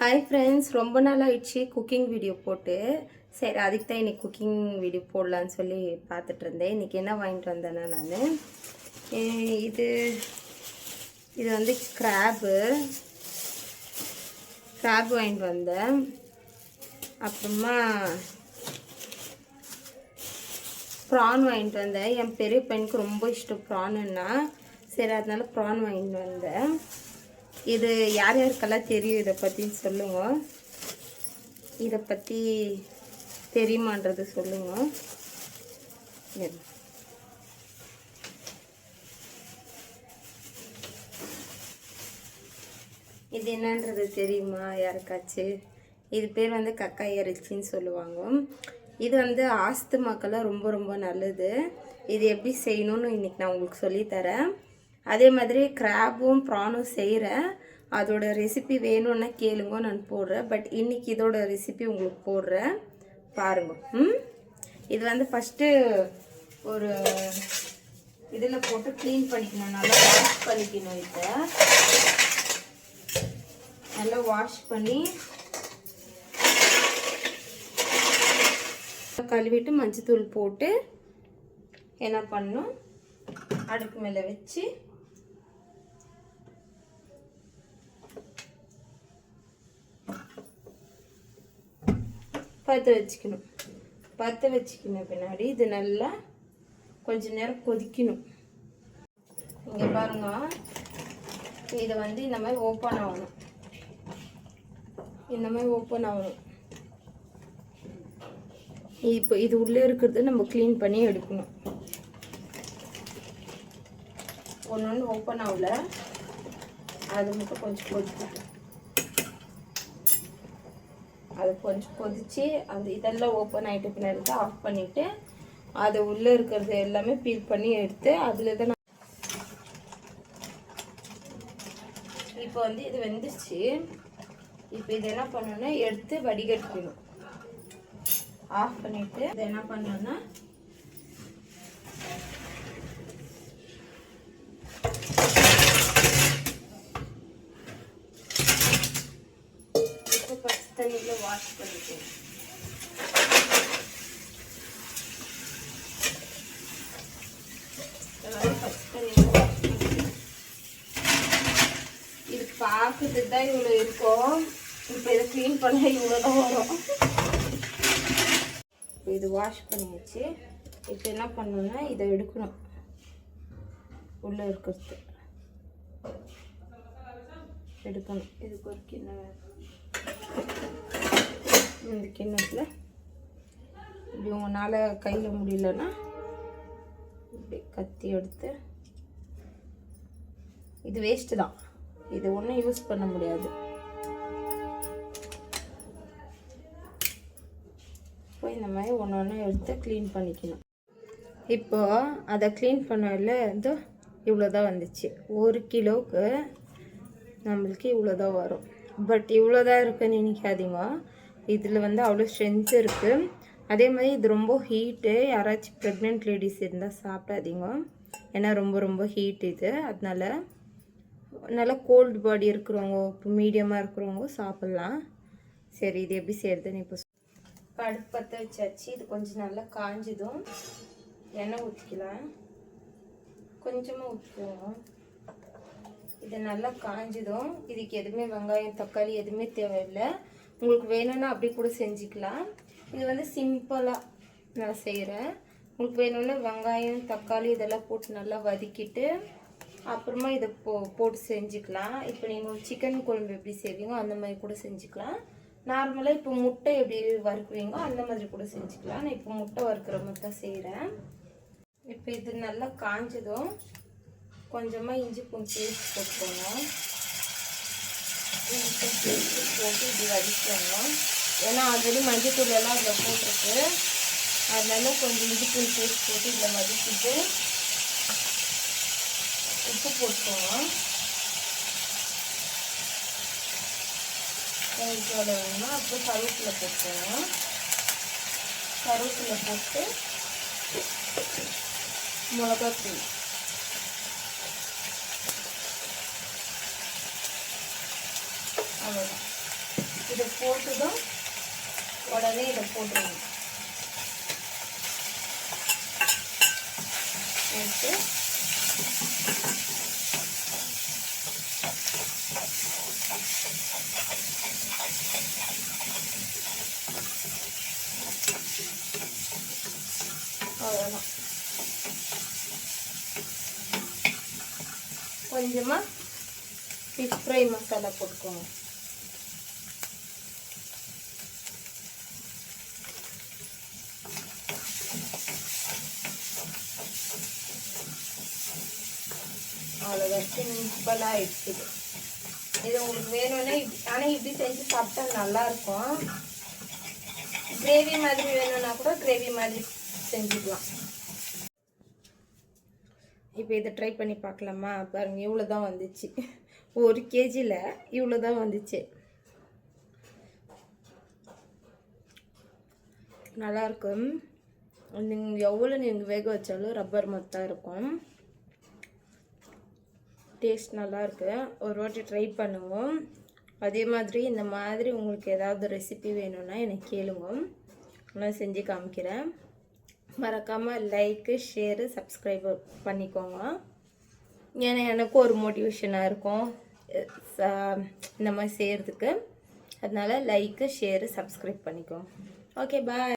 Hi friends, ரொம்ப நாள் ஆயிடுச்சு குக்கிங் வீடியோ போட்டு. சரி, அதுக்கு தான் இன்றைக்கி குக்கிங் வீடியோ போடலான்னு சொல்லி பார்த்துட்டு இருந்தேன். இன்றைக்கி என்ன வாங்கிட்டு வந்தேன்னா நான் இது இது வந்து கிராப்பு வாங்கிட்டு வந்தேன். அப்புறமா ப்ரான் வாங்கிட்டு வந்தேன். என் பெரிய பையனுக்கு ரொம்ப இஷ்டம் ப்ரானுன்னா. சரி, அதனால ப்ரான் வாங்கிட்டு வந்தேன். இது யார் யாருக்கெல்லாம் தெரியும் இதை பற்றின்னு சொல்லுங்க. இதை பற்றி தெரியுமான்றது சொல்லுங்க. இது என்னன்றது தெரியுமா யாருக்காச்சு? இது பேர் வந்து கக்காய் இறைச்சின்னு சொல்லுவாங்க. இது வந்து ஆஸ்துமாக்கெல்லாம் ரொம்ப ரொம்ப நல்லது. இது எப்படி செய்யணும்னு இன்றைக்கி நான் உங்களுக்கு சொல்லித்தரேன். அதே மாதிரி கிராப்பும் ப்ரானும் செய்கிறேன். அதோட ரெசிபி வேணும்னா கேளுங்க, நான் போடுறேன். பட் இன்றைக்கி இதோட ரெசிபி உங்களுக்கு போடுறேன், பாருங்க. இது வந்து ஃபஸ்ட்டு ஒரு இதில் போட்டு க்ளீன் பண்ணிக்கணும். நல்லா வாஷ் பண்ணிக்கணும். இதை நல்லா வாஷ் பண்ணி கழுவிட்டு மஞ்சத்தூள் போட்டு என்ன பண்ணணும், அடுப்பு மேலே வச்சு பற்ற வச்சுக்கணும். பின்னாடி இது நல்லா கொஞ்ச நேரம் கொதிக்கணும். இங்கே பாருங்க, இதை வந்து இந்த மாதிரி ஓப்பன் ஆகணும். இப்போ இது உள்ளே இருக்கிறது நம்ம க்ளீன் பண்ணி எடுக்கணும். ஒன்று ஓப்பன் ஆகல, அது மட்டும் கொஞ்சம் கொதிக்கணும். அது கொஞ்சம் கொதிச்சு அந்த இதெல்லாம் ஓப்பன் ஆகிட்டு பின்னாடி ஆஃப் பண்ணிவிட்டு அது உள்ளே இருக்கிறது எல்லாமே பீல் பண்ணி எடுத்து அதில் தான் இப்போ வந்து இது வெந்துச்சு. இப்போ இது என்ன பண்ணணும்னா எடுத்து வடிகட்டிக்கணும். ஆஃப் பண்ணிவிட்டு இது என்ன பண்ணணும்னா தண்ணியில் வாஷ் பண்ணிக்கணும். இது பார்க்கறதுக்கு தான் இவ்வளோ இருக்கும். இப்போ இதை க்ளீன் பண்ண இவ்வளோ தான் வரும். இது வாஷ் பண்ணியாச்சு. இப்போ என்ன பண்ணணும்னா இதை எடுக்கணும். உள்ளே இருக்கிறது எடுக்கணும். இதுக்கு ஒரு கிண்ணம், இந்த கிண்ணத்தில் இப்படி உங்களால் கையில் முடியலன்னா இப்படி கத்தி எடுத்து, இது வேஸ்ட்டு தான், இது ஒன்றும் யூஸ் பண்ண முடியாது. இப்போ இந்த மாதிரி ஒன்று ஒன்று எடுத்து க்ளீன் பண்ணிக்கணும். இப்போது அதை க்ளீன் பண்ணல வந்து இவ்வளோ தான் வந்துச்சு. 1 கிலோவுக்கு நம்மளுக்கு இவ்வளோ தான் வரும். பட் இவ்வளோ தான் இருக்குன்னு நினைக்காதீங்க. இதில் வந்து அவ்வளோ ஸ்ட்ரென்த் இருக்குது. அதே மாதிரி இது ரொம்ப ஹீட்டு. யாராச்சும் ப்ரெக்னென்ட் லேடிஸ் இருந்தால் சாப்பிடாதீங்க, ஏன்னா ரொம்ப ரொம்ப ஹீட் இது. அதனால நல்லா கோல்டு பாடி இருக்கிறவங்க, இப்போ மீடியமாக இருக்கிறவங்க சாப்பிட்லாம். சரி, இது எப்படி செய்கிறதுன்னு இப்போ அடுப்பு பற்ற வச்சாச்சு. இது கொஞ்சம் நல்லா காஞ்சதும் எண்ணெய் ஊற்றிக்கலாம். கொஞ்சமாக ஊற்றிக்குவோம். இது நல்லா காஞ்சதும் இதுக்கு எதுவுமே வெங்காயம் தக்காளி எதுவுமே தேவையில்லை. உங்களுக்கு வேணும்னா அப்படி கூட செஞ்சுக்கலாம். இது வந்து சிம்பிளாக நான் செய்கிறேன். உங்களுக்கு வேணும்னா வெங்காயம் தக்காளி இதெல்லாம் போட்டு நல்லா வதக்கிட்டு அப்புறமா இதை போட்டு செஞ்சுக்கலாம். இப்போ நீங்கள் சிக்கன் குழம்பு எப்படி செய்வீங்க அந்த மாதிரி கூட செஞ்சுக்கலாம். நார்மலாக இப்போ முட்டை எப்படி வறுக்குவீங்க அந்த மாதிரி கூட செஞ்சுக்கலாம். நான் இப்போ முட்டை வறுக்கிற மாதிரி தான் செய்கிறேன். இப்போ இது நல்லா காஞ்சதும் கொஞ்சமாக இஞ்சி பூண்டு பேஸ்ட் போட்டுக்கோங்க. இஞ்சி பூண்டு பேஸ்ட் போட்டு இப்படி வதக்கணும். ஏன்னா ஆல்ரெடி மஞ்சத்தூள் எல்லாம் அதில் போட்டிருக்கு. அதனால கொஞ்சம் இஞ்சி பூண்டு பேஸ்ட் போட்டு இதில் வதக்கிட்டு உப்பு போட்டுக்கோங்க. கொஞ்சம் வேணும்னா அப்புறம் கருவேப்பிலை போட்டுக்கோங்க. கருவேப்பிலை போட்டு மிளகாத்தூள் அவ்வளோதான். இதை போட்டுதான் உடனே இதை போட்டுருங்க. போட்டு அவ்வளோதான். கொஞ்சமாக ஃபிஷ் ஃப்ரை மசாலா போட்டுக்கோங்க. அவ்வளோதான், சிம்பிளாக ஆயிடுச்சு. இது உங்களுக்கு வேணும்னா ஆனால் இப்படி செஞ்சு சாப்பிட்டா நல்லாயிருக்கும். கிரேவி மாதிரி வேணும்னா கூட கிரேவி மாதிரி செஞ்சுக்கலாம். இப்போ இதை ட்ரை பண்ணி பார்க்கலாமா? பாருங்கள், இவ்வளோ தான் வந்துச்சு. 1 kgயில் இவ்வளோ தான் வந்துச்சு. நல்லாயிருக்கும். நீங்கள் எவ்வளோ நீங்கள் வேக வச்சாலும் ரப்பர் மாதிரி தான் இருக்கும். டேஸ்ட் நல்லாயிருக்கு. ஒரு வாட்டி ட்ரை பண்ணுவோம். அதே மாதிரி இந்த மாதிரி உங்களுக்கு ஏதாவது ரெசிபி வேணும்னா எனக்கு கேளுங்க, நான் செஞ்சு காமிக்கிறேன். மறக்காமல் லைக்கு, ஷேரு, சப்ஸ்கிரைப் பண்ணிக்கோங்க. ஏன்னா எனக்கும் ஒரு மோட்டிவேஷனாக இருக்கும் இந்த மாதிரி செய்கிறதுக்கு. அதனால் லைக்கு, ஷேரு, சப்ஸ்கிரைப் பண்ணிக்கோங்க. ஓகே, பாய்.